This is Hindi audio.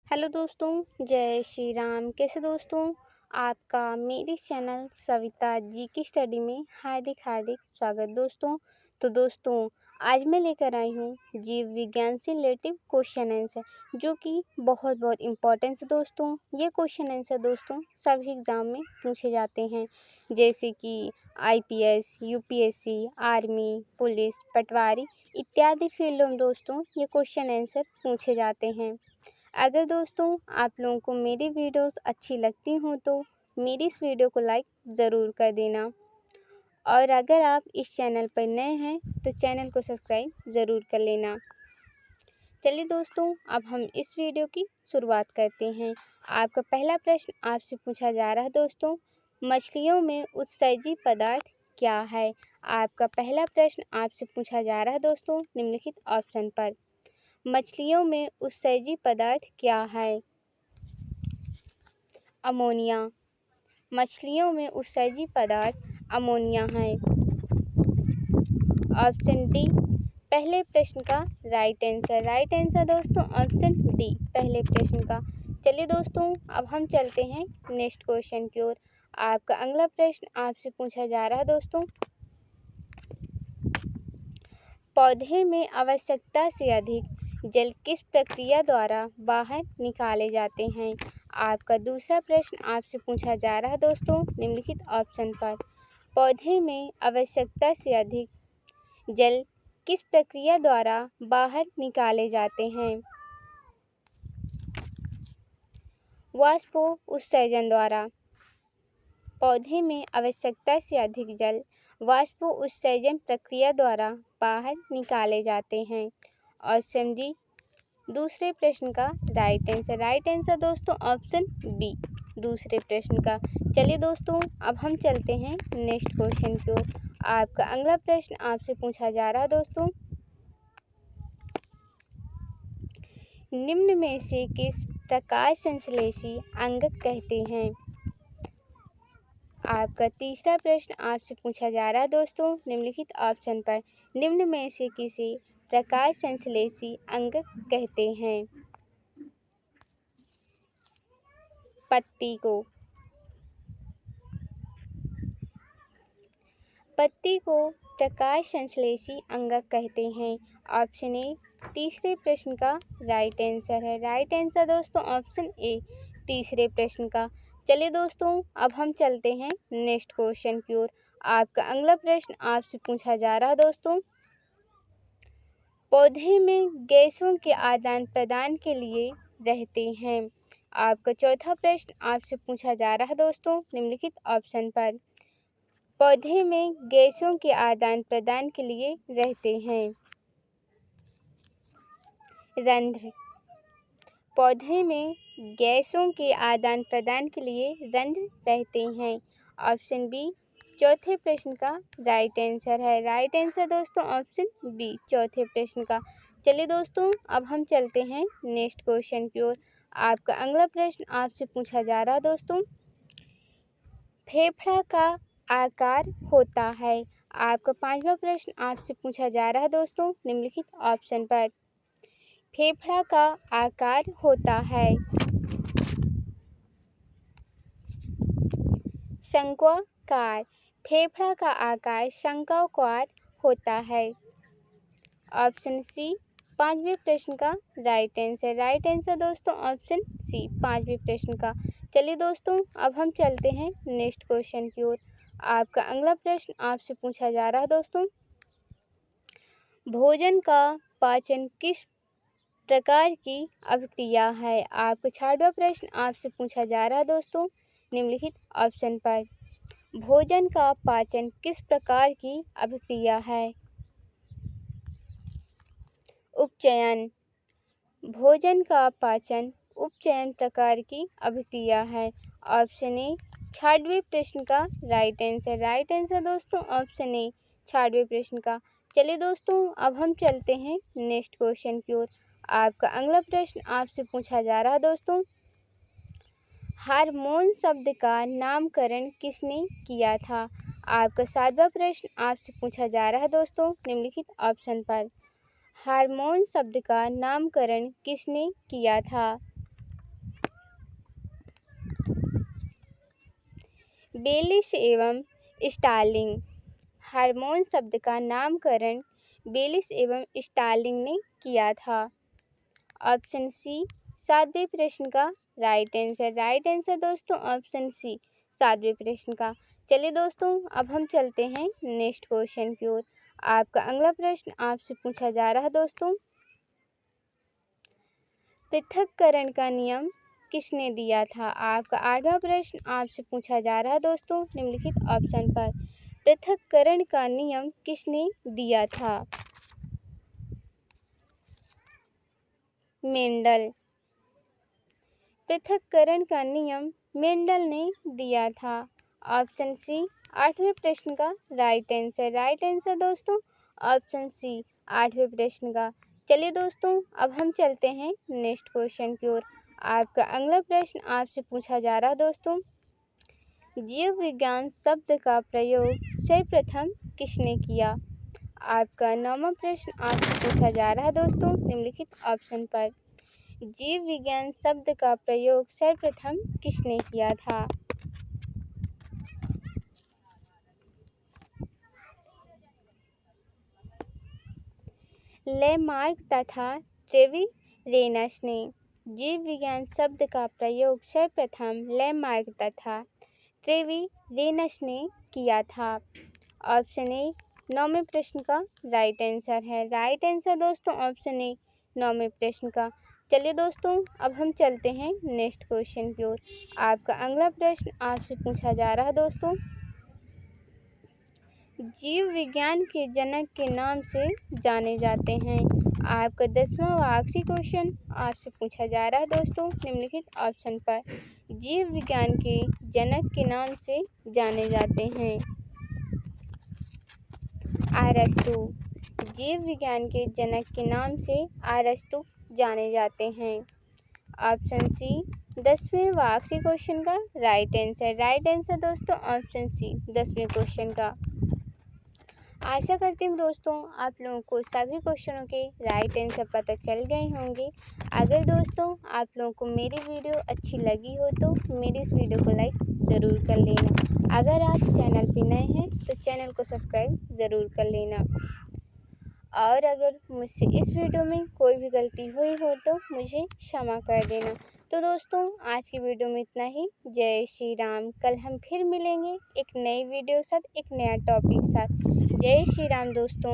हेलो दोस्तों, जय श्री राम। कैसे दोस्तों? आपका मेरे चैनल सविता जी की स्टडी में हार्दिक हार्दिक स्वागत दोस्तों। तो दोस्तों, आज मैं लेकर आई हूँ जीव विज्ञान से रिलेटिव क्वेश्चन आंसर, जो कि बहुत बहुत इम्पोर्टेंट है दोस्तों। ये क्वेश्चन आंसर दोस्तों सभी एग्ज़ाम में पूछे जाते हैं, जैसे कि आईपीएस, यूपीएससी, आर्मी, पुलिस, पटवारी इत्यादि फील्डों में दोस्तों ये क्वेश्चन आंसर पूछे जाते हैं। अगर दोस्तों आप लोगों को मेरी वीडियोस अच्छी लगती हों तो मेरी इस वीडियो को लाइक ज़रूर कर देना, और अगर आप इस चैनल पर नए हैं तो चैनल को सब्सक्राइब ज़रूर कर लेना। चलिए दोस्तों, अब हम इस वीडियो की शुरुआत करते हैं। आपका पहला प्रश्न आपसे पूछा जा रहा है दोस्तों, मछलियों में उत्सर्जी पदार्थ क्या है? आपका पहला प्रश्न आपसे पूछा जा रहा है दोस्तों निम्नलिखित ऑप्शन पर। मछलियों में उत्सर्जी पदार्थ क्या है? अमोनिया। मछलियों में उत्सर्जी पदार्थ अमोनिया है। ऑप्शन डी पहले प्रश्न का राइट आंसर। राइट आंसर दोस्तों ऑप्शन डी पहले प्रश्न का। चलिए दोस्तों, अब हम चलते हैं नेक्स्ट क्वेश्चन की ओर। आपका अगला प्रश्न आपसे पूछा जा रहा है दोस्तों, पौधे में आवश्यकता से अधिक जल किस प्रक्रिया द्वारा बाहर निकाले जाते हैं? आपका दूसरा प्रश्न आपसे पूछा जा रहा है दोस्तों निम्नलिखित ऑप्शन पर। पौधे में आवश्यकता से अधिक जल किस प्रक्रिया द्वारा बाहर निकाले जाते हैं? वाष्पो उत्सर्जन द्वारा। पौधे में आवश्यकता से अधिक जल वाष्पो उत्सर्जन प्रक्रिया द्वारा बाहर निकाले जाते हैं। ऑप्शन डी दूसरे प्रश्न का राइट आंसर। राइट आंसर दोस्तों ऑप्शन बी दूसरे प्रश्न का। चलिए दोस्तों, अब हम चलते हैं नेक्स्ट क्वेश्चन की ओर। आपका अगला प्रश्न आपसे पूछा जा रहा है दोस्तों, निम्न में से किस प्रकाश संश्लेषी अंगक कहते हैं? आपका तीसरा प्रश्न आपसे पूछा जा रहा है दोस्तों निम्नलिखित ऑप्शन पर। निम्न में से किसी प्रकाश संश्लेषी अंगक कहते हैं? पत्ती को। पत्ती को प्रकाश संश्लेषी अंगक कहते हैं। ऑप्शन ए तीसरे प्रश्न का राइट आंसर है। राइट आंसर दोस्तों ऑप्शन ए तीसरे प्रश्न का। चलिए दोस्तों, अब हम चलते हैं नेक्स्ट क्वेश्चन की ओर। आपका अगला प्रश्न आपसे पूछा जा रहा है दोस्तों, पौधे में गैसों के आदान प्रदान के लिए रहते हैं। आपका चौथा प्रश्न आपसे पूछा जा रहा है दोस्तों निम्नलिखित ऑप्शन पर। पौधे में गैसों के आदान प्रदान के लिए रहते हैं। रंध्र। पौधे में गैसों के आदान प्रदान के लिए रंध्र रहते हैं। ऑप्शन बी चौथे प्रश्न का राइट आंसर है। राइट आंसर दोस्तों ऑप्शन बी चौथे प्रश्न का। चलिए दोस्तों, अब हम चलते हैं नेक्स्ट क्वेश्चन की ओर। आपका अगला प्रश्न आपसे पूछा जा रहा है दोस्तों, फेफड़ा का आकार होता है। आपका पांचवा प्रश्न आपसे पूछा जा रहा है दोस्तों निम्नलिखित ऑप्शन पर। फेफड़ा का आकार होता है शंक्वाकार। फेफड़ा का आकार शंक्वाकार होता है। ऑप्शन सी पांचवें प्रश्न का राइट आंसर। राइट आंसर दोस्तों ऑप्शन सी पांचवें प्रश्न का। चलिए दोस्तों, अब हम चलते हैं नेक्स्ट क्वेश्चन की ओर। आपका अगला प्रश्न आपसे पूछा जा रहा है दोस्तों, भोजन का पाचन किस प्रकार की अभिक्रिया है? आपका छठवां प्रश्न आपसे पूछा जा रहा है दोस्तों निम्नलिखित ऑप्शन पर। भोजन का पाचन किस प्रकार की अभिक्रिया है? उपचयन। भोजन का पाचन उपचयन प्रकार की अभिक्रिया है। ऑप्शन ए छठवें प्रश्न का राइट आंसर। राइट आंसर दोस्तों ऑप्शन ए छठवें प्रश्न का। चलिए दोस्तों, अब हम चलते हैं नेक्स्ट क्वेश्चन की ओर। आपका अगला प्रश्न आपसे पूछा जा रहा है दोस्तों, हार्मोन शब्द का नामकरण किसने किया था? आपका सातवां प्रश्न आपसे पूछा जा रहा है दोस्तों निम्नलिखित ऑप्शन पर। हार्मोन शब्द का नामकरण किसने किया था? बेलिस एवं स्टार्लिंग। हार्मोन शब्द का नामकरण बेलिस एवं स्टार्लिंग ने किया था। ऑप्शन सी 7वें प्रश्न का राइट आंसर। राइट आंसर दोस्तों ऑप्शन सी 7वें प्रश्न का। चलिए दोस्तों अब हम चलते हैं नेक्स्ट क्वेश्चन की ओर। आपका अगला प्रश्न आपसे पूछा जा रहा है दोस्तों, पृथक्करण का नियम किसने दिया था। आपका 8वां प्रश्न आपसे पूछा जा रहा है दोस्तों निम्नलिखित ऑप्शन पर पृथक्करण का नियम किसने दिया था। मेंडल। पृथक्करण का नियम मेंडल ने दिया था। ऑप्शन सी 8वें प्रश्न का राइट आंसर। राइट आंसर दोस्तों ऑप्शन सी 8वें प्रश्न का। चलिए दोस्तों अब हम चलते हैं नेक्स्ट क्वेश्चन की ओर। आपका अगला प्रश्न आपसे पूछा जा रहा है दोस्तों, जीव विज्ञान शब्द का प्रयोग सर्वप्रथम किसने किया। आपका 9वां प्रश्न आपसे पूछा जा रहा है दोस्तों निम्नलिखित ऑप्शन पर जीव विज्ञान शब्द का प्रयोग सर्वप्रथम किसने किया था। लेमार्क तथा ट्रेविरेनस ने। जीव विज्ञान शब्द का प्रयोग सर्वप्रथम लेमार्क तथा ट्रेविरेनस ने किया था। ऑप्शन ए 9वें प्रश्न का राइट आंसर है। राइट आंसर दोस्तों ऑप्शन ए 9वें प्रश्न का। चलिए दोस्तों अब हम चलते हैं नेक्स्ट क्वेश्चन की ओर। आपका अगला प्रश्न आपसे पूछा जा रहा है दोस्तों, जीव विज्ञान के जनक के नाम से जाने जाते हैं। आपका 10वां व आखिरी क्वेश्चन आपसे पूछा जा रहा है दोस्तों निम्नलिखित ऑप्शन पर जीव विज्ञान के जनक के नाम से जाने जाते हैं। अरस्तु। जीव विज्ञान के जनक के नाम से अरस्तु जाने जाते हैं। ऑप्शन सी 10वें व आखिरी क्वेश्चन का राइट आंसर। राइट आंसर दोस्तों ऑप्शन सी 10वें क्वेश्चन का। आशा करती हूँ दोस्तों आप लोगों को सभी क्वेश्चनों के राइट आंसर पता चल गए होंगे। अगर दोस्तों आप लोगों को मेरी वीडियो अच्छी लगी हो तो मेरी इस वीडियो को लाइक ज़रूर कर लेना। अगर आप चैनल पे नए हैं तो चैनल को सब्सक्राइब ज़रूर कर लेना। और अगर मुझसे इस वीडियो में कोई भी गलती हुई हो तो मुझे क्षमा कर देना। तो दोस्तों आज की वीडियो में इतना ही। जय श्री राम। कल हम फिर मिलेंगे एक नई वीडियो के साथ, एक नया टॉपिक के साथ। जय श्री राम दोस्तों।